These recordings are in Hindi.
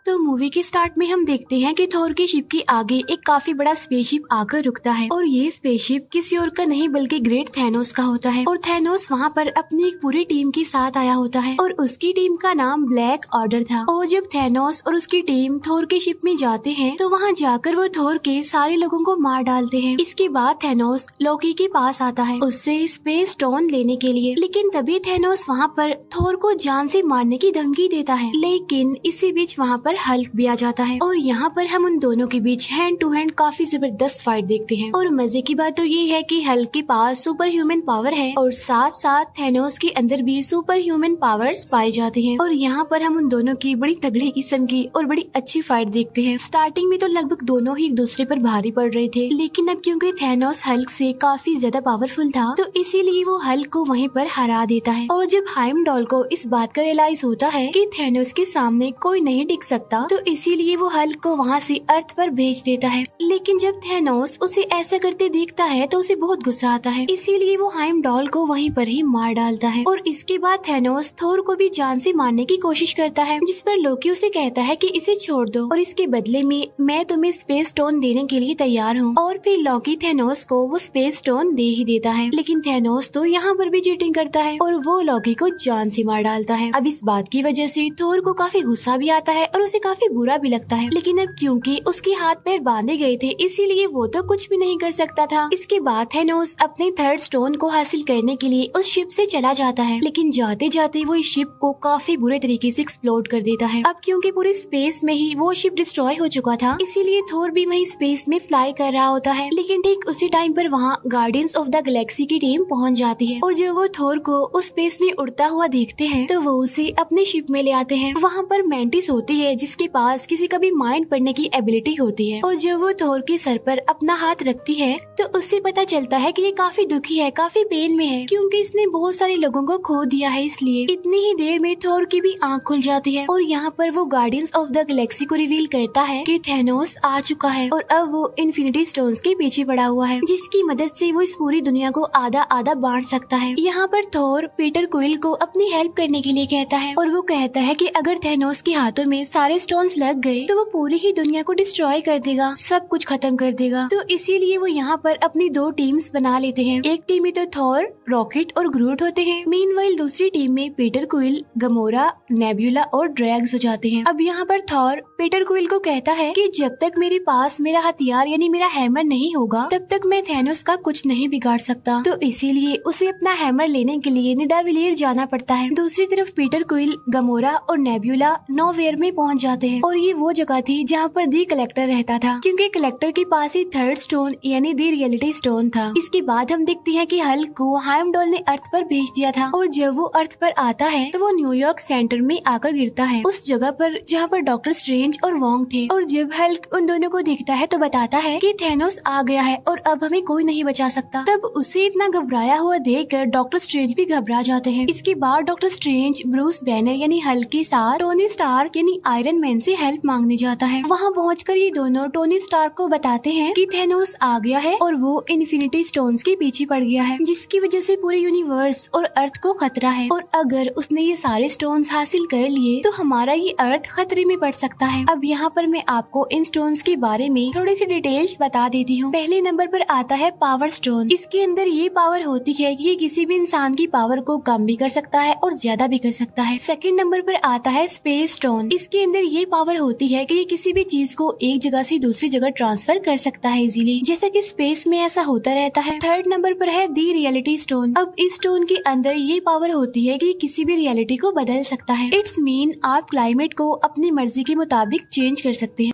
तो मूवी के स्टार्ट में हम देखते हैं कि थोर की शिप के आगे एक काफी बड़ा स्पेसशिप आकर रुकता है और ये स्पेसशिप किसी और का नहीं बल्कि ग्रेट थैनोस का होता है। और थैनोस वहाँ पर अपनी एक पूरी टीम के साथ आया होता है और उसकी टीम का नाम ब्लैक ऑर्डर था। और जब थैनोस और उसकी टीम थोर के शिप में जाते हैं तो वहाँ जाकर वो थोर के सारे लोगों को मार डालते हैं। इसके बाद थैनोस लोकी के पास आता है उससे स्पेस स्टोन लेने के लिए, लेकिन तभी थैनोस वहाँ पर थोर को जान से मारने की धमकी देता है। लेकिन इसी बीच वहाँ पर हल्क भी आ जाता है और यहाँ पर हम उन दोनों के बीच हैंड टू हैंड काफी जबरदस्त फाइट देखते हैं। और मजे की बात तो ये है कि हल्क के पास सुपर ह्यूमन पावर है और साथ साथ थैनोस के अंदर भी सुपर ह्यूमन पावर्स पाए जाते हैं। और यहाँ पर हम उन दोनों की बड़ी तगड़ी किस्म की और बड़ी अच्छी फाइट देखते हैं। स्टार्टिंग में तो लगभग दोनों ही एक दूसरे पर भारी पड़ रहे थे, लेकिन अब क्योंकि थैनोस हल्क से काफी ज्यादा पावरफुल था तो इसीलिए वो हल्क को वहीं पर हरा देता है। और जब हाइमडॉल को इस बात का रियलाइज होता है कि थैनोस के सामने कोई नहीं टिक सकता तो इसीलिए वो हल्क को वहाँ से अर्थ पर भेज देता है। लेकिन जब थैनोस उसे ऐसा करते देखता है तो उसे बहुत गुस्सा आता है, इसीलिए वो हाइमडॉल को वहीं पर ही मार डालता है। और इसके बाद थैनोस थोर को भी जान से मारने की कोशिश करता है, जिस पर लोकी उसे कहता है कि इसे छोड़ दो और इसके बदले में मैं तुम्हें स्पेस स्टोन देने के लिए तैयार हूँ। और फिर लोकी थैनोस को वो स्पेस स्टोन दे ही देता है। लेकिन थैनोस तो यहाँ पर भी चीटिंग करता है और वो लोकी को जान से मार डालता है। अब इस बात की वजह से थोर को काफी गुस्सा भी आता है और उसे काफी बुरा भी लगता है, लेकिन अब क्योंकि उसके हाथ पैर बांधे गए थे इसीलिए वो तो कुछ भी नहीं कर सकता था। इसके बाद थैनोस अपने थर्ड स्टोन को हासिल करने के लिए उस शिप से चला जाता है, लेकिन जाते जाते वो इस शिप को काफी बुरे तरीके से एक्सप्लोड कर देता है। अब क्योंकि पूरे स्पेस में ही वो शिप डिस्ट्रॉय हो चुका था इसीलिए थोर भी वही स्पेस में फ्लाई कर रहा होता है। लेकिन ठीक उसी टाइम पर वहाँ गार्डियंस ऑफ द गैलेक्सी की टीम पहुँच जाती है और जब वो थोर को उस स्पेस में उड़ता हुआ देखते हैं तो वो उसे अपने शिप में ले आते हैं। वहाँ पर मेंटिस होती है जिसके पास किसी का भी माइंड पढ़ने की एबिलिटी होती है और जब वो थोर के सर पर अपना हाथ रखती है तो उससे पता चलता है कि ये काफी दुखी है, काफी पेन में है क्योंकि इसने बहुत सारे लोगों को खो दिया है। इसलिए इतनी ही देर में थोर की भी आंख खुल जाती है और यहाँ पर वो गार्डियंस ऑफ द गैलेक्सी को रिवील करता है कि थैनोस आ चुका है और अब वो इन्फिनिटी स्टोन्स के पीछे पड़ा हुआ है, जिसकी मदद से वो इस पूरी दुनिया को आधा आधा बांट सकता है। यहाँ पर थोर पीटर क्विल को अपनी हेल्प करने के लिए कहता है और वो कहता है कि अगर थैनोस के हाथों में सारे स्टोन्स लग गए तो वो पूरी ही दुनिया को डिस्ट्रॉय कर देगा, सब कुछ खत्म कर देगा। तो इसीलिए वो यहाँ पर अपनी दो टीम्स बना लेते हैं। एक टीम में तो थोर, रॉकेट और ग्रूट होते हैं, मीनवाइल दूसरी टीम में पीटर क्विल, गमोरा, नेब्यूला और ड्रैग्स हो जाते हैं। अब यहाँ पर थोर पीटर क्विल को कहता है कि जब तक मेरे पास मेरा हथियार यानी मेरा हैमर नहीं होगा तब तक मैं थैनोस का कुछ नहीं बिगाड़ सकता। तो इसीलिए उसे अपना हैमर लेने के लिए निडाविलियर जाना पड़ता है। दूसरी तरफ पीटर क्विल, गमोरा और नेब्यूला नोवेयर में पहुँच जाते हैं और ये वो जगह थी जहाँ पर दी कलेक्टर रहता था, क्योंकि कलेक्टर के पास ही थर्ड स्टोन यानी दी रियलिटी स्टोन था। इसके बाद हम देखते हैं कि हल्क को हाइमडॉल ने अर्थ पर भेज दिया था और जब वो अर्थ पर आता है तो वो न्यूयॉर्क सेंटर में आकर गिरता है, उस जगह पर जहाँ पर डॉक्टर स्ट्रेंज और वोंग थे। और जब हल्क उन दोनों को देखता है तो बताता है कि थैनोस आ गया है और अब हमें कोई नहीं बचा सकता। तब उसे इतना घबराया हुआ देखकर डॉक्टर स्ट्रेंज भी घबरा जाते हैं। इसके बाद डॉक्टर स्ट्रेंज ब्रूस बैनर यानी हल्क के साथ टोनी स्टार्क यानी आयरन मैन से हेल्प मांगने जाता है। वहाँ पहुंचकर ये दोनों टोनी स्टार्क को बताते हैं कि थैनोस आ गया है और वो इन्फिनिटी स्टोन्स के पीछे पड़ गया है, जिसकी वजह से पूरे यूनिवर्स और अर्थ को खतरा है और अगर उसने ये सारे स्टोन्स हासिल कर लिए तो हमारा ये अर्थ खतरे में पड़ सकता है। अब यहाँ पर मैं आपको इन स्टोन्स के बारे में थोड़ी सी डिटेल्स बता देती हूँ। पहले नंबर पर आता है पावर स्टोन। इसके अंदर ये पावर होती है कि ये किसी भी इंसान की पावर को कम भी कर सकता है और ज्यादा भी कर सकता है। सेकंड नंबर पर आता है स्पेस स्टोन। इसके अंदर ये पावर होती है कि ये किसी भी चीज को एक जगह से दूसरी जगह ट्रांसफर कर सकता है इजीली, जैसा कि स्पेस में ऐसा होता रहता है। थर्ड नंबर पर है दी रियलिटी स्टोन। अब इस स्टोन के अंदर ये पावर होती है कि किसी भी रियलिटी को बदल सकता है। इट्स मीन आप क्लाइमेट को अपनी मर्जी के मुताबिक चेंज कर सकते हैं।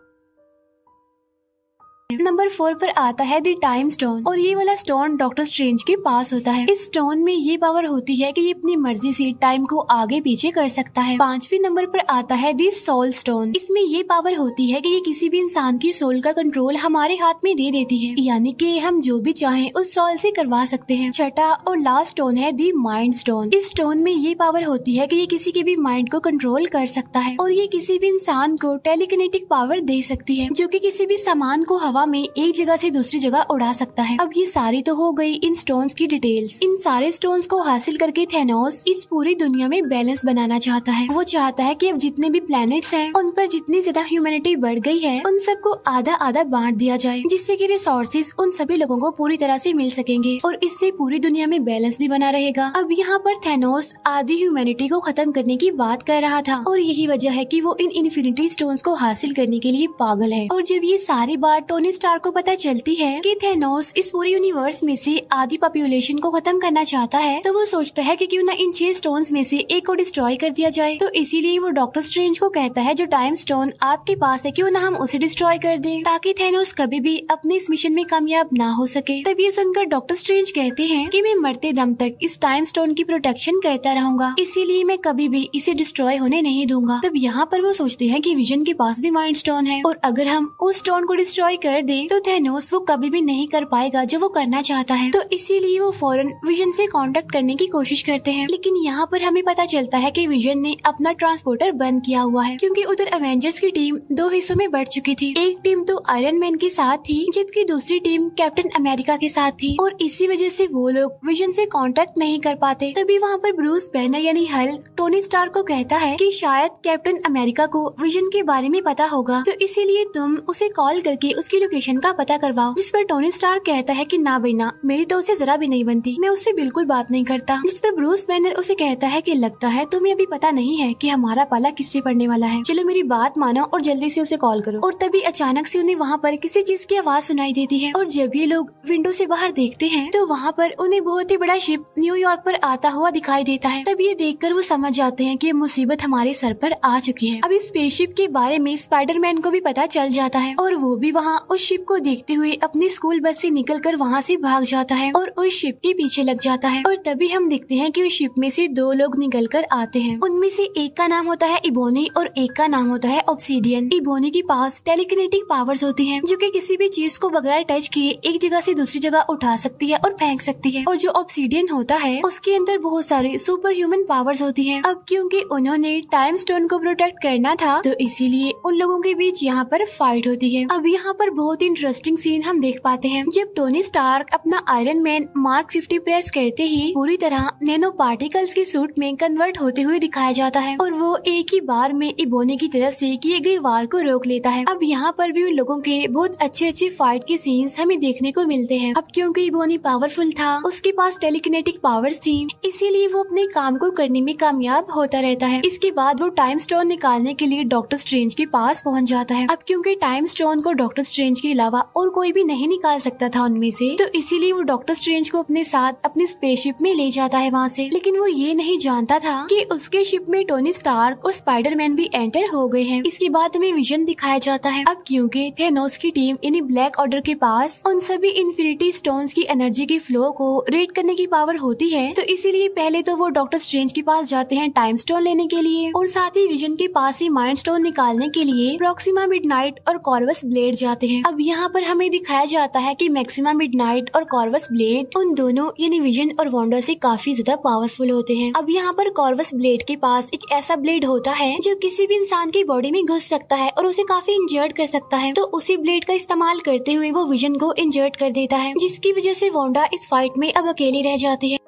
नंबर 4 पर आता है द टाइम स्टोन और ये वाला स्टोन डॉक्टर स्ट्रेंज के पास होता है। इस स्टोन में ये पावर होती है कि ये अपनी मर्जी से टाइम को आगे पीछे कर सकता है। 5वें नंबर पर आता है द सोल स्टोन। इसमें ये पावर होती है कि ये किसी भी इंसान की सोल का कंट्रोल हमारे हाथ में दे देती है, यानी कि हम जो भी चाहें उस सोल से करवा सकते हैं। छठा और लास्ट स्टोन है द माइंड स्टोन। इस स्टोन में ये पावर होती है कि ये किसी के भी माइंड को कंट्रोल कर सकता है और ये किसी भी इंसान को टेलीकिनेटिक पावर दे सकती है, जो कि किसी भी सामान को हवा हवा में एक जगह से दूसरी जगह उड़ा सकता है। अब ये सारी तो हो गई इन स्टोन्स की डिटेल्स। इन सारे स्टोन्स को हासिल करके थैनोस इस पूरी दुनिया में बैलेंस बनाना चाहता है। वो चाहता है कि अब जितने भी प्लैनेट्स हैं उन पर जितनी ज्यादा ह्यूमैनिटी बढ़ गई है उन सबको आधा आधा बांट दिया जाए, जिससे कि रिसोर्सेज उन सभी लोगों को पूरी तरह से मिल सकेंगे और इससे पूरी दुनिया में बैलेंस भी बना रहेगा। अब यहाँ पर थैनोस आधी ह्यूमैनिटी को खत्म करने की बात कर रहा था और यही वजह है कि वो इन इन्फिनिटी स्टोन्स को हासिल करने के लिए पागल है। और जब ये सारी बात टोनी स्टार्क को पता चलती है कि थैनोस इस पूरे यूनिवर्स में से आधी पॉपुलेशन को खत्म करना चाहता है, तो वो सोचता है कि क्यों ना इन 6 स्टोन्स में से एक को डिस्ट्रॉय कर दिया जाए। तो इसीलिए वो डॉक्टर स्ट्रेंज को कहता है जो टाइम स्टोन आपके पास है क्यों ना हम उसे डिस्ट्रॉय कर दें, ताकि थैनोस कभी भी अपने इस मिशन में कामयाब ना हो सके। तब ये सुनकर डॉक्टर स्ट्रेंज कहते हैं कि मैं मरते दम तक इस टाइम स्टोन की प्रोटेक्शन करता रहूंगा, इसीलिए मैं कभी भी इसे डिस्ट्रॉय होने नहीं दूंगा। तब यहाँ पर वो सोचते हैं कि विजन के पास भी माइंड स्टोन है और अगर हम उस स्टोन को डिस्ट्रॉय कर दें तो थैनोस वो कभी भी नहीं कर पाएगा जो वो करना चाहता है। तो इसीलिए वो फौरन विजन से कांटेक्ट करने की कोशिश करते हैं। लेकिन यहाँ पर हमें पता चलता है कि विजन ने अपना ट्रांसपोर्टर बंद किया हुआ है, क्योंकि उधर एवेंजर्स की टीम 2 हिस्सों में बढ़ चुकी थी। एक टीम तो आयरन मैन के साथ थी जबकि दूसरी टीम कैप्टन अमेरिका के साथ थी और इसी वजह से वो लोग विजन से कांटेक्ट नहीं कर पाते। तभी वहाँ पर ब्रूस बैनर यानी हल्क टोनी स्टार्क को कहता है कि शायद कैप्टन अमेरिका को विजन के बारे में पता होगा, तो इसीलिए तुम उसे कॉल करके उसकी लोकेशन का पता करवाओ। जिस पर टोनी स्टार्क कहता है कि ना बेना, मेरी तो उसे जरा भी नहीं बनती, मैं उससे बिल्कुल बात नहीं करता। जिस पर ब्रूस बैनर उसे कहता है कि लगता है तुम्हें अभी पता नहीं है कि हमारा पाला किससे पड़ने वाला है, चलो मेरी बात मानो और जल्दी से उसे कॉल करो। और तभी अचानक से उन्हें वहाँ पर किसी चीज की आवाज सुनाई देती है और जब ये लोग विंडो से बाहर देखते हैं तो वहाँ पर उन्हें बहुत ही बड़ा शिप न्यूयॉर्क पर आता हुआ दिखाई देता है। तब ये देखकर वो समझ जाते हैं कि मुसीबत हमारे सर पर आ चुकी है। अब इस स्पेसशिप के बारे में स्पाइडरमैन को भी पता चल जाता है और वो भी वहाँ उस शिप को देखते हुए अपनी स्कूल बस से निकलकर वहाँ से भाग जाता है और उस शिप के पीछे लग जाता है। और तभी हम देखते हैं कि उस शिप में से 2 लोग निकल कर आते हैं। उनमें से एक का नाम होता है इबोनी और एक का नाम होता है ऑब्सीडियन। इबोनी के पास टेलीकिनेटिक पावर्स होती हैं, जो कि किसी भी चीज को बगैर टच किए एक जगह से दूसरी जगह उठा सकती है और फेंक सकती है। और जो ऑब्सीडियन होता है उसके अंदर बहुत सारे सुपर ह्यूमन पावर्स होती हैं। अब क्योंकि उन्होंने टाइम स्टोन को प्रोटेक्ट करना था तो इसीलिए उन लोगों के बीच यहाँ पर फाइट होती है। अब यहाँ पर बहुत ही इंटरेस्टिंग सीन हम देख पाते हैं जब टोनी स्टार्क अपना आयरन मैन मार्क 50 प्रेस करते ही पूरी तरह नैनो पार्टिकल्स के सूट में कन्वर्ट होते हुए दिखाया जाता है और वो एक ही बार में इबोनी की तरफ से किए गए वार को रोक लेता है। अब यहाँ पर भी उन लोगों के बहुत अच्छे फाइट के सीन्स हमें देखने को मिलते हैं। अब क्योंकि इबोनी पावरफुल था, उसके पास टेलीकिनेटिक पावर्स थी, इसीलिए वो अपने काम को करने में कामयाब होता रहता है। इसके बाद वो टाइम स्टोन निकालने के लिए डॉक्टर स्ट्रेंज के पास पहुँच जाता है। अब क्योंकि टाइम स्टोन को डॉक्टर स्ट्रेंज के अलावा और कोई भी नहीं निकाल सकता था उनमें से, तो इसीलिए वो डॉक्टर स्ट्रेंज को अपने साथ अपनी स्पेसशिप में ले जाता है वहाँ से। लेकिन वो ये नहीं जानता था कि उसके शिप में टोनी स्टार्क और स्पाइडरमैन भी एंटर हो गए हैं। इसके बाद हमें विजन दिखाया जाता है। अब क्योंकि थैनोस की टीम यानी ब्लैक ऑर्डर के पास उन सभी इन्फिनिटी स्टोन्स की एनर्जी के फ्लो को रेड करने की पावर होती है, तो इसीलिए पहले तो वो डॉक्टर स्ट्रेंज के पास जाते हैं टाइम स्टोन लेने के लिए और साथ ही विजन के पास ही माइंड स्टोन निकालने के लिए प्रॉक्सिमा मिडनाइट और कॉर्वस ब्लेड जाते हैं। अब यहाँ पर हमें दिखाया जाता है कि मैक्सिमा मिडनाइट और कॉर्वस ब्लेड उन दोनों यानी विजन और वांडा से काफी ज्यादा पावरफुल होते हैं। अब यहाँ पर कॉर्वस ब्लेड के पास एक ऐसा ब्लेड होता है जो किसी भी इंसान की बॉडी में घुस सकता है और उसे काफी इंजर्ड कर सकता है, तो उसी ब्लेड का इस्तेमाल करते हुए वो विजन को इंजर्ड कर देता है, जिसकी वजह से वांडा इस फाइट में अब अकेली रह जाती है।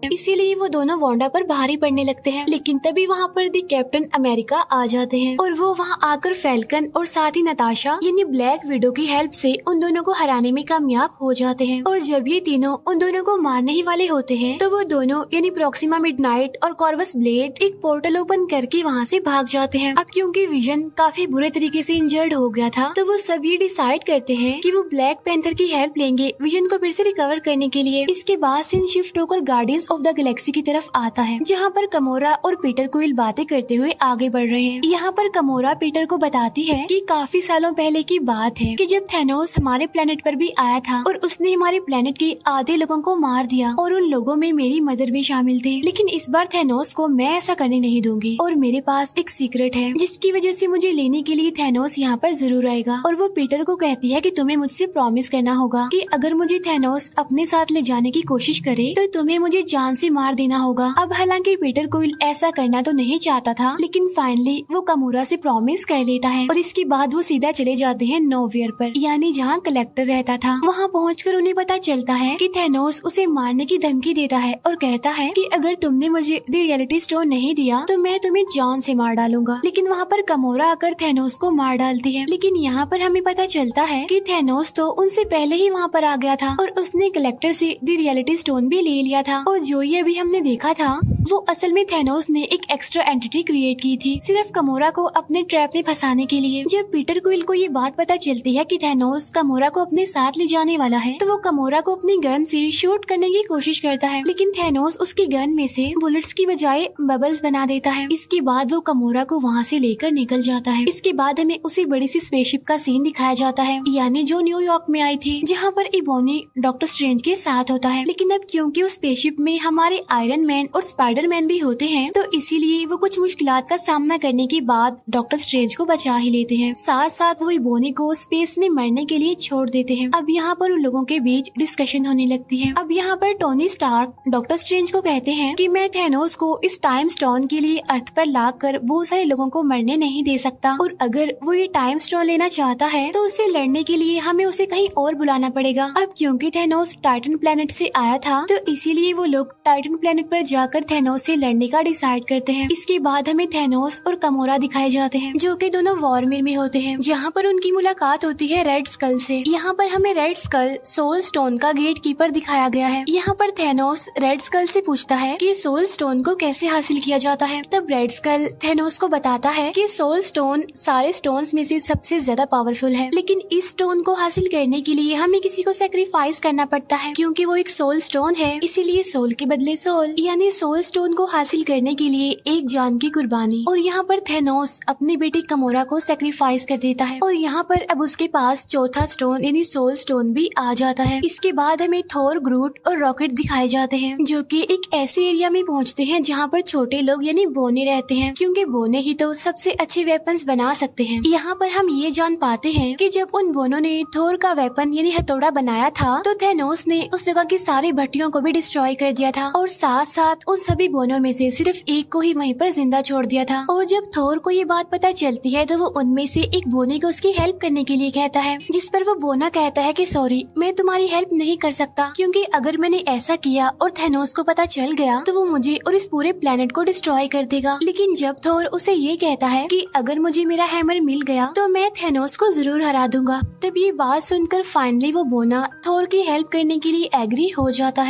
इसीलिए वो दोनों वांडा पर भारी पड़ने लगते हैं। लेकिन तभी वहाँ पर दी कैप्टन अमेरिका आ जाते हैं और वो वहाँ आकर फैल्कन और साथ ही नताशा यानी ब्लैक विडो की हेल्प से उन दोनों को हराने में कामयाब हो जाते हैं। और जब ये तीनों उन दोनों को मारने ही वाले होते हैं तो वो दोनों यानी प्रॉक्सिमा मिडनाइट और कॉर्वस ब्लेड एक पोर्टल ओपन करके वहाँ से भाग जाते हैं। अब क्योंकि विजन काफी बुरे तरीके से इंजर्ड हो गया था, तो वो सब ये डिसाइड करते हैं कि वो ब्लैक पैंथर की हेल्प लेंगे विजन को फिर से रिकवर करने के लिए। इसके बाद सीन शिफ्ट होकर गार्डियंस ऑफ द गैलेक्सी की तरफ आता है, जहाँ पर कमोरा और पीटर क्विल बातें करते हुए आगे बढ़ रहे हैं। यहाँ पर कमोरा पीटर को बताती है कि काफी सालों पहले की बात है कि जब थैनोस हमारे प्लेनेट पर भी आया था और उसने हमारे प्लेनेट के आधे लोगों को मार दिया और उन लोगों में मेरी मदर भी शामिल थे। लेकिन इस बार थैनोस को मैं ऐसा करने नहीं दूंगी और मेरे पास एक सीक्रेट है जिसकी वजह से मुझे लेने के लिए थैनोस यहाँ पर जरूर आएगा। और वो पीटर को कहती है कि तुम्हें मुझसे प्रॉमिस करना होगा कि अगर मुझे थैनोस अपने साथ ले जाने की कोशिश करे तो तुम्हें मुझे जान से मार देना होगा। अब हालांकि पीटर क्विल ऐसा करना तो नहीं चाहता था, लेकिन फाइनली वो कामोरा से प्रॉमिस कर लेता है और इसके बाद वो सीधा चले जाते हैं नोवेयर पर, यानी जहाँ कलेक्टर रहता था। वहाँ पहुँचकर उन्हें पता चलता है कि थैनोस उसे मारने की धमकी देता है और कहता है कि अगर तुमने मुझे द रियलिटी स्टोन नहीं दिया तो मैं तुम्हें जान से मार डालूंगा। लेकिन वहाँ पर कामोरा आकर थैनोस को मार डालती है। लेकिन यहाँ पर हमें पता चलता है कि थैनोस तो उनसे पहले ही वहाँ पर आ गया था और उसने कलेक्टर से द रियलिटी स्टोन भी ले लिया था। और जो ये अभी हमने देखा था वो असल में थैनोस ने एक एक्स्ट्रा एंटिटी क्रिएट की थी सिर्फ कामोरा को अपने ट्रैप में फंसाने के लिए। जब पीटर क्विल को ये बात पता चलती है कि थैनोस कामोरा को अपने साथ ले जाने वाला है तो वो कामोरा को अपनी गन से शूट करने की कोशिश करता है, लेकिन थैनोस उसकी गन में से बुलेट्स की बजाय बबल्स बना देता है। इसके बाद वो कामोरा को वहाँ से लेकर निकल जाता है। इसके बाद हमें उसी बड़ी सी स्पेसशिप का सीन दिखाया जाता है, यानी जो न्यूयॉर्क में आई थी, जहाँ पर इबोनी डॉक्टर स्ट्रेंज के साथ होता है। लेकिन अब क्योंकि उस स्पेसशिप में हमारे आयरन मैन और स्पाइडरमैन भी होते हैं तो इसीलिए वो कुछ मुश्किलात का सामना करने के बाद डॉक्टर स्ट्रेंज को बचा ही लेते हैं। साथ साथ वो इबोनी को स्पेस में मरने के लिए छोड़ देते हैं। अब यहाँ पर उन लोगों के बीच डिस्कशन होने लगती है। अब यहाँ पर टोनी स्टार्क डॉक्टर स्ट्रेंज को कहते हैं कि मैं थैनोस को इस टाइम स्टोन के लिए अर्थ पर लाकर बहुत सारे लोगों को मरने नहीं दे सकता, और अगर वो ये टाइम स्टोन लेना चाहता है तो उससे लड़ने के लिए हमें उसे कहीं और बुलाना पड़ेगा। अब क्योंकि थैनोस टाइटन प्लेनेट से आया था तो इसीलिए वो लोग टाइटन प्लेनेट पर जाकर थैनोस से लड़ने का डिसाइड करते हैं। इसके बाद हमें थैनोस और कामोरा दिखाए जाते हैं जो कि दोनों वॉरमिर में होते हैं, जहाँ पर उनकी मुलाकात होती है रेड स्कल से। यहाँ पर हमें रेड स्कल सोल स्टोन का गेट कीपर दिखाया गया है। यहाँ पर थैनोस रेड स्कल से पूछता है कि सोल स्टोन को कैसे हासिल किया जाता है। तब रेड स्कल थैनोस को बताता है कि सोल स्टोन सारे स्टोन्स में से सबसे ज्यादा पावरफुल है, लेकिन इस स्टोन को हासिल करने के लिए हमें किसी को सेक्रीफाइस करना पड़ता है। क्योंकि वो एक सोल स्टोन है इसीलिए सोल के बदले सोल, यानी सोल स्टोन को हासिल करने के लिए एक जान की कुर्बानी। और यहाँ पर थैनोस अपनी बेटी कामोरा को सेक्रीफाइस कर देता है और यहाँ पर अब उसके पास चौथा स्टोन यानी सोल स्टोन भी आ जाता है। इसके बाद हमें थोर, ग्रूट और रॉकेट दिखाए जाते हैं जो कि एक ऐसे एरिया में पहुँचते हैं जहाँ पर छोटे लोग यानी बोने रहते हैं, क्योंकि बोने ही तो सबसे अच्छे वेपन्स बना सकते हैं। यहाँ पर हम ये जान पाते हैं कि जब उन बोनों ने थोर का वेपन यानी हथौड़ा बनाया था तो थैनोस ने उस जगह की सारी भट्टियों को भी डिस्ट्रॉय कर दिया था और साथ साथ उन सभी बोनों में से सिर्फ एक को ही वहीं पर जिंदा छोड़ दिया था। और जब थोर को ये बात पता चलती है तो वो उनमें से एक बोने को उसकी हेल्प करने के लिए कहता है, जिस पर वो बोना कहता है कि सॉरी मैं तुम्हारी हेल्प नहीं कर सकता, क्योंकि अगर मैंने ऐसा किया और थैनोस को पता चल गया तो वो मुझे और इस पूरे प्लेनेट को डिस्ट्रॉय कर देगा। लेकिन जब थोर उसे ये कहता है कि अगर मुझे मेरा हैमर मिल गया तो मैं थैनोस को जरूर हरा दूंगा, तब ये बात सुनकर फाइनली वो बोना थोर की हेल्प करने के लिए एग्री हो जाता है।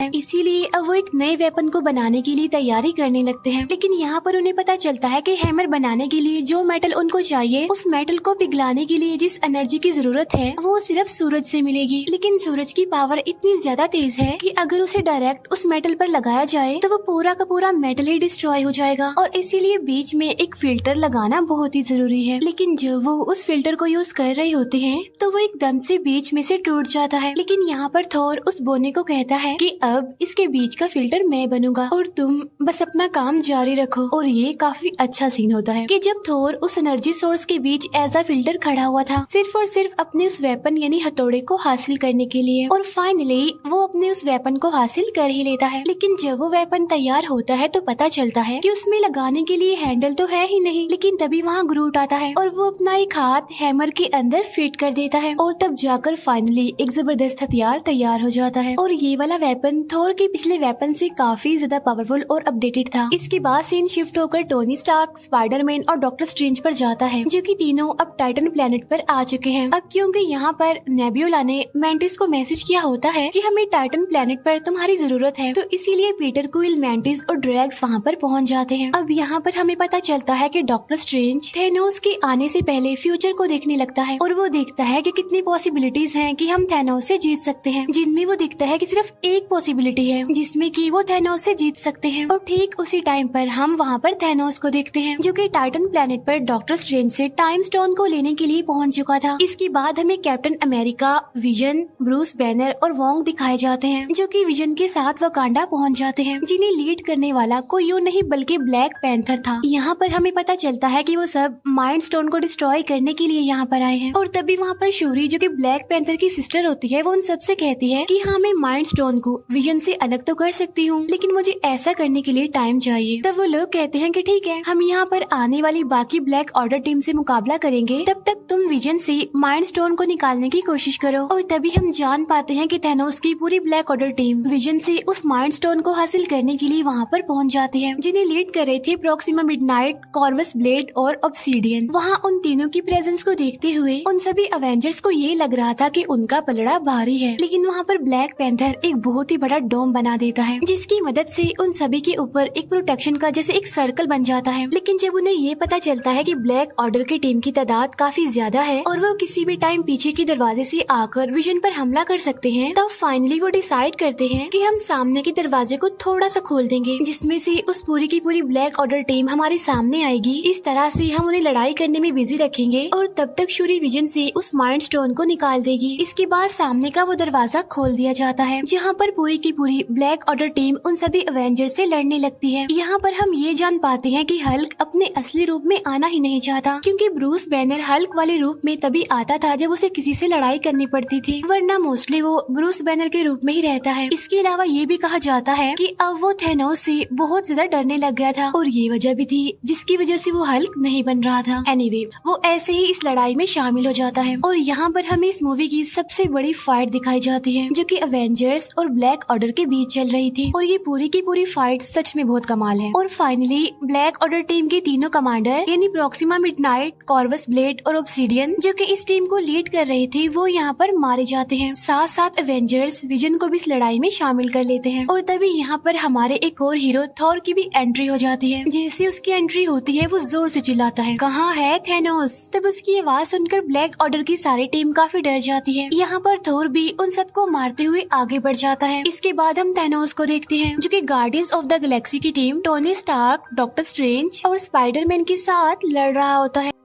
इसीलिए अब वो एक नए वेपन को बनाने के लिए तैयारी करने लगते हैं। लेकिन यहाँ पर उन्हें पता चलता है कि हैमर बनाने के लिए जो मेटल उनको चाहिए, उस मेटल को पिघलाने के लिए जिस एनर्जी की जरूरत है वो सिर्फ सूरज से मिलेगी। लेकिन सूरज की पावर इतनी ज्यादा तेज है कि अगर उसे डायरेक्ट उस मेटल पर लगाया जाए तो वो पूरा का पूरा मेटल ही डिस्ट्रॉय हो जाएगा, और इसीलिए बीच में एक फिल्टर लगाना बहुत ही जरूरी है। लेकिन जब वो उस फिल्टर को यूज कर रहे होते हैं तो वो एकदम से बीच में से टूट जाता है। लेकिन यहाँ पर थोर उस बोने को कहता है कि अब इसके बीच का फिल्टर मैं बनूंगा और तुम बस अपना काम जारी रखो। और ये काफी अच्छा सीन होता है कि जब थोर उस एनर्जी सोर्स के बीच एज अ फिल्टर खड़ा हुआ था सिर्फ और सिर्फ अपने उस वेपन यानी हथौड़े को हासिल करने के लिए, और फाइनली वो अपने उस वेपन को हासिल कर ही लेता है। लेकिन जब वो वेपन तैयार होता है तो पता चलता है कि उसमें लगाने के लिए हैंडल तो है ही नहीं। लेकिन तभी वहाँ ग्रूट आता है और वो अपना एक हाथ हैमर के अंदर फिट कर देता है और तब जाकर फाइनली एक जबरदस्त हथियार तैयार हो जाता है। और ये वाला वेपन थोर के पिछले वेपन से काफी ज्यादा पावरफुल और अपडेटेड था। इसके बाद सीन शिफ्ट होकर टोनी स्टार्क, स्पाइडरमैन और डॉक्टर स्ट्रेंज पर जाता है, जो कि तीनों अब टाइटन प्लेनेट पर आ चुके हैं। अब क्योंकि यहाँ पर नेब्यूला ने मैंटिस को मैसेज किया होता है कि हमें टाइटन प्लेनेट पर तुम्हारी जरूरत है, तो इसीलिए पीटर क्विल, मैंटिस और ड्रैग्स वहाँ पर पहुँच जाते हैं। अब यहाँ पर हमें पता चलता है कि डॉक्टर स्ट्रेंज थैनोस के आने से पहले फ्यूचर को देखने लगता है और वो देखता है कि कितनी पॉसिबिलिटीज हैं कि हम थैनोस से जीत सकते हैं, जिनमें वो देखता है कि सिर्फ एक पॉसिबिलिटी है जिसमें कि वो थैनोस से जीत सकते हैं। और ठीक उसी टाइम पर हम वहाँ पर थैनोस को देखते हैं जो कि टाइटन प्लेनेट पर डॉक्टर स्ट्रेंज से टाइम स्टोन को लेने के लिए पहुँच चुका था। इसके बाद हमें captain America, vision, Bruce banner और वोंग दिखाए जाते हैं जो कि विजन के साथ वकांडा पहुँच जाते हैं, जिन्हें लीड करने वाला कोई और नहीं बल्कि ब्लैक पैंथर था। यहाँ पर हमें पता चलता है कि वो सब माइंड स्टोन को डिस्ट्रॉय करने के लिए यहाँ पर आए हैं। और तभी वहाँ पर शूरी जो कि ब्लैक पैंथर की सिस्टर होती है वो उन सबसे कहती है कि हाँ, मैं माइंड स्टोन को विजन से अलग तो कर सकती हूँ, लेकिन मुझे ऐसा करने के लिए टाइम चाहिए। तब वो लोग कहते हैं कि ठीक है, हम यहाँ पर आने वाली बाकी ब्लैक ऑर्डर टीम से मुकाबला करेंगे, तब तक तुम विजन से माइंड स्टोन को निकालने की कोशिश करो। और तभी हम जान पाते हैं कि थैनोस की पूरी ब्लैक ऑर्डर टीम विजन से उस माइंड स्टोन को हासिल करने के लिए वहाँ पर पहुँच जाती है, जिन्हें लीड कर रहे थे प्रॉक्सिमा मिडनाइट, कॉर्वस ब्लेड और ऑब्सीडियन। वहाँ उन तीनों की प्रेजेंस को देखते हुए उन सभी अवेंजर्स को ये लग रहा था कि उनका पलड़ा भारी है, लेकिन वहाँ पर ब्लैक पैंथर एक बहुत ही बड़ा डोम बना देता है, जिसकी मदद से उन सभी के ऊपर एक प्रोटेक्शन का जैसे एक सर्कल बन जाता है। लेकिन जब उन्हें ये पता चलता है कि ब्लैक ऑर्डर की टीम की तादाद काफी ज्यादा है और वो किसी भी टाइम पीछे के दरवाजे से आकर विजन पर हमला कर सकते हैं, तब फाइनली वो डिसाइड करते हैं कि हम सामने के दरवाजे को थोड़ा सा खोल देंगे, जिसमें से उस पूरी की पूरी ब्लैक ऑर्डर टीम हमारे सामने आएगी। इस तरह से हम उन्हें लड़ाई करने में बिजी रखेंगे और तब तक शूरी विजन से उस माइंड स्टोन को निकाल देगी। इसके बाद सामने का वो दरवाजा खोल दिया जाता है, जहाँ पर पूरी की पूरी ब्लैक ऑर्डर टीम उन सभी अवेंजर्स से लड़ने लगती है। यहाँ पर हम ये जान पाते हैं कि हल्क अपने असली रूप में आना ही नहीं चाहता, क्योंकि ब्रूस बैनर हल्क वाले रूप में तभी आता था जब उसे किसी से लड़ाई करनी पड़ती थी, वरना मोस्टली वो ब्रूस बैनर के रूप में ही रहता है। इसके अलावा ये भी कहा जाता है कि अब वो थैनोस से बहुत ज्यादा डरने लग गया था और ये वजह भी थी जिसकी वजह से वो हल्क नहीं बन रहा था। एनीवे, वो ऐसे ही इस लड़ाई में शामिल हो जाता है और यहाँ पर हमें इस मूवी की सबसे बड़ी फाइट दिखाई जाती है जो कि अवेंजर्स और ब्लैक ऑर्डर के बीच चल रही थी। और ये पूरी की पूरी फाइट सच में बहुत कमाल है। और फाइनली ब्लैक ऑर्डर टीम के तीनों कमांडर यानी प्रॉक्सिमा मिडनाइट, कॉर्वस ब्लेड और ऑब्सीडियन जो कि इस टीम को लीड कर रहे थे, वो यहाँ पर मारे जाते हैं। साथ साथ अवेंजर्स विजन को भी इस लड़ाई में शामिल कर लेते हैं। और तभी यहाँ पर हमारे एक और हीरो थॉर की भी एंट्री हो जाती है। जैसे उसकी एंट्री होती है वो जोर से चिल्लाता है, कहाँ है थैनोस। तब उसकी आवाज सुनकर ब्लैक ऑर्डर की सारी टीम काफी डर जाती है। यहाँ पर थोर भी उन सबको मारते हुए आगे बढ़ जाता है। इसके बाद हम थैनोस को देखते हैं जो कि गार्डियंस ऑफ द गैलेक्सी की team Tony Stark, Doctor Strange और स्पाइडरमैन के साथ लड़ रहा होता है।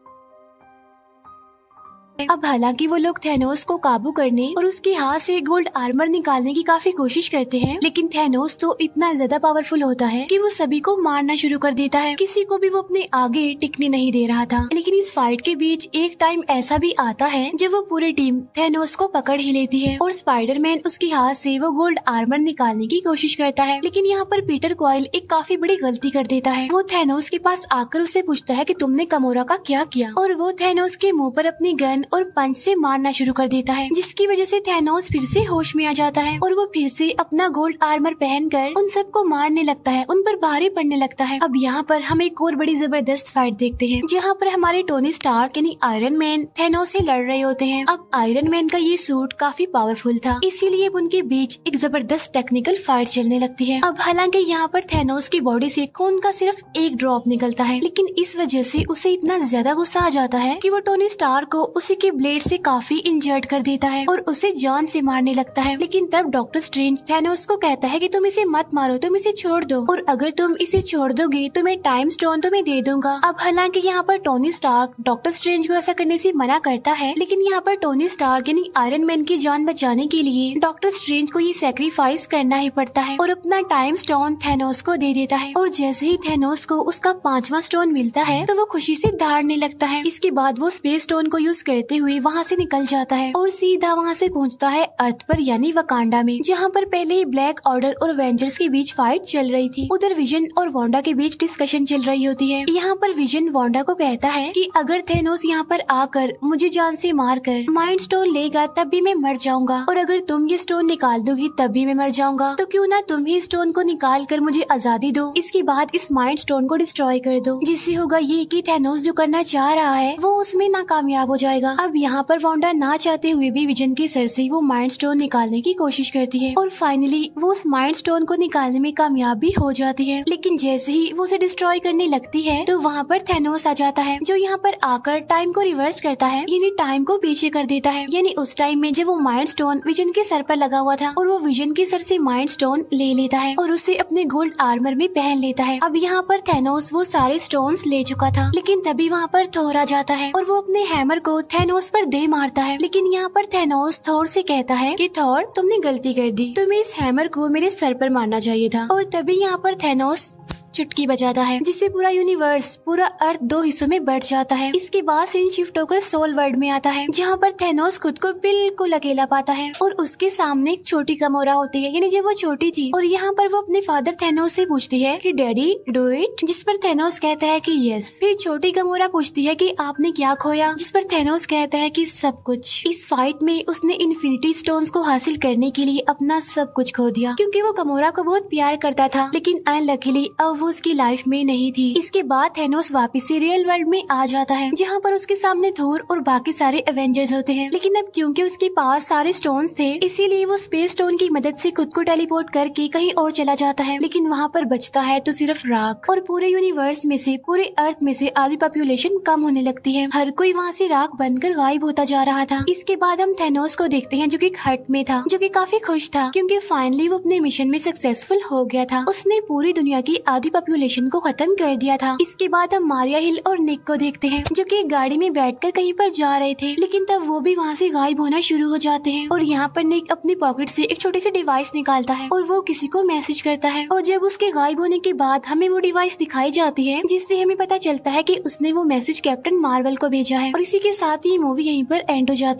अब हालांकि वो लोग थैनोस को काबू करने और उसके हाथ से गोल्ड आर्मर निकालने की काफी कोशिश करते हैं, लेकिन थैनोस तो इतना ज्यादा पावरफुल होता है कि वो सभी को मारना शुरू कर देता है। किसी को भी वो अपने आगे टिकने नहीं दे रहा था। लेकिन इस फाइट के बीच एक टाइम ऐसा भी आता है जब वो पूरी टीम थैनोस को पकड़ ही लेती है और स्पाइडरमैन उसके हाथ से वो गोल्ड आर्मर निकालने की कोशिश करता है। लेकिन यहाँ पर पीटर क्वाइल एक काफी बड़ी गलती कर देता है। वो थैनोस के पास आकर उसे पूछता है कि तुमने गमोरा का क्या किया, और वो थैनोस के मुंह पर अपनी गन और पंच से मारना शुरू कर देता है, जिसकी वजह से थैनोस फिर से होश में आ जाता है और वो फिर से अपना गोल्ड आर्मर पहनकर उन सबको मारने लगता है, उन पर भारी पड़ने लगता है। अब यहाँ पर हम एक और बड़ी जबरदस्त फाइट देखते हैं जहाँ पर हमारे टोनी स्टार्क यानी आयरन मैन थैनोस से लड़ रहे होते हैं। अब आयरन मैन का ये सूट काफी पावरफुल था, इसीलिए उनके बीच एक जबरदस्त टेक्निकल फाइट चलने लगती है। अब हालांकि यहाँ पर थैनोस की बॉडी से खून का सिर्फ एक ड्रॉप निकलता है, लेकिन इस वजह से उसे इतना ज्यादा गुस्सा आ जाता है कि वो टोनी स्टार्क को उसी के ब्लेड से काफी इंजर्ड कर देता है और उसे जान से मारने लगता है। लेकिन तब डॉक्टर स्ट्रेंज थैनोस को कहता है कि तुम इसे मत मारो, तुम इसे छोड़ दो, और अगर तुम इसे छोड़ दोगे तो मैं टाइम स्टोन तुम्हें दे दूंगा। अब हालांकि यहाँ पर टोनी स्टार्क डॉक्टर स्ट्रेंज को ऐसा करने से मना करता है, लेकिन यहाँ पर टोनी स्टार्क यानी आयरन मैन की जान बचाने के लिए डॉक्टर स्ट्रेंज को ये सैक्रिफाइस करना ही पड़ता है और अपना टाइम स्टोन थैनोस को दे देता है। और जैसे ही थैनोस को उसका 5वां स्टोन मिलता है तो वो खुशी से दहाड़ने लगता है। इसके बाद वो स्पेस स्टोन को यूज करते हुए वहाँ से निकल जाता है और सीधा वहाँ से पहुँचता है अर्थ पर यानी वकांडा में, जहाँ पर पहले ही ब्लैक ऑर्डर और एवेंजर्स के बीच फाइट चल रही थी। उधर विजन और वांडा के बीच डिस्कशन चल रही होती है। यहाँ पर विजन वांडा को कहता है कि अगर थैनोस यहाँ पर आकर मुझे जान से मारकर माइंड स्टोन लेगा तब भी मैं मर जाऊंगा, और अगर तुम ये स्टोन निकाल दोगी तब भी मैं मर जाऊंगा, तो क्यों ना तुम ही स्टोन को निकाल कर मुझे आजादी दो। इसके बाद इस माइंड स्टोन को डिस्ट्रॉय कर दो, जिससे होगा ये कि थैनोस जो करना चाह रहा है वो उसमें नाकामयाब हो जाएगा। अब यहाँ पर वांडा ना चाहते हुए भी विजन के सर से वो माइंड स्टोन निकालने की कोशिश करती है और फाइनली वो उस माइंड स्टोन को निकालने में कामयाब भी हो जाती है। लेकिन जैसे ही वो उसे डिस्ट्रॉय करने लगती है तो वहाँ पर थैनोस आ जाता है, जो यहाँ पर आकर टाइम को रिवर्स करता है, यानी टाइम को पीछे कर देता है। यानी उस टाइम में जब वो माइंड स्टोन विजन के सर पर लगा हुआ था और वो विजन के सर से माइंड स्टोन ले लेता है और उसे अपने गोल्ड आर्मर में पहन लेता है। अब यहाँ पर थैनोस वो सारे स्टोन्स ले चुका था, लेकिन तभी वहाँ पर थोर आ जाता है और वो अपने हैमर को थैनोस पर दे मारता है। लेकिन यहाँ पर थैनोस थोर से कहता है कि थोर, तुमने गलती कर दी, तुम्हें इस हैमर को मेरे सर पर मारना चाहिए था। और तभी यहाँ पर थैनोस चुटकी बजाता है, जिससे पूरा यूनिवर्स, पूरा अर्थ दो हिस्सों में बढ़ जाता है। इसके बाद सीन शिफ्ट होकर सोल वर्ल्ड में आता है, जहाँ पर थैनोस खुद को बिल्कुल अकेला पाता है और उसके सामने एक छोटी गमोरा होती है, यानी जब वो छोटी थी। और यहाँ पर वो अपने फादर थैनोस से पूछती है कि डैडी डू इट, जिस पर थैनोस कहता है कि यस। फिर छोटी गमोरा पूछती है कि आपने क्या खोया, जिस पर थैनोस कहता है कि सब कुछ। इस फाइट में उसने इन्फिनिटी स्टोन्स को हासिल करने के लिए अपना सब कुछ खो दिया, क्योंकि वो गमोरा को बहुत प्यार करता था, लेकिन अनलकीली अब उसकी लाइफ में नहीं थी। इसके बाद थैनोस वापस से रियल वर्ल्ड में आ जाता है, जहाँ पर उसके सामने थोर और बाकी सारे एवेंजर्स होते हैं। लेकिन अब क्योंकि उसके पास सारे स्टोन्स थे, इसीलिए वो स्पेस स्टोन की मदद से खुद को टेलीपोर्ट करके कहीं और चला जाता है। लेकिन वहाँ पर बचता है तो सिर्फ राख, और पूरे यूनिवर्स में से, पूरे अर्थ में से आधी पॉपुलेशन कम होने लगती है। हर कोई वहाँ से राख बनकर गायब होता जा रहा था। इसके बाद हम थैनोस को देखते हैं, जो कि एक हट में था, जो कि काफी खुश था, क्योंकि फाइनली वो अपने मिशन में सक्सेसफुल हो गया था। उसने पूरी दुनिया की आधी पॉपुलेशन को खत्म कर दिया था। इसके बाद हम मारिया हिल और निक को देखते हैं, जो कि एक गाड़ी में बैठकर कहीं पर जा रहे थे, लेकिन तब वो भी वहाँ से गायब होना शुरू हो जाते हैं। और यहाँ पर निक अपनी पॉकेट से एक छोटी सी डिवाइस निकालता है और वो किसी को मैसेज करता है, और जब उसके गायब होने के बाद हमें वो डिवाइस दिखाई जाती है, जिससे हमें पता चलता है कि उसने वो मैसेज कैप्टन मार्वल को भेजा है। और इसी के साथ ये मूवी यहीं पर एंड हो जाती है।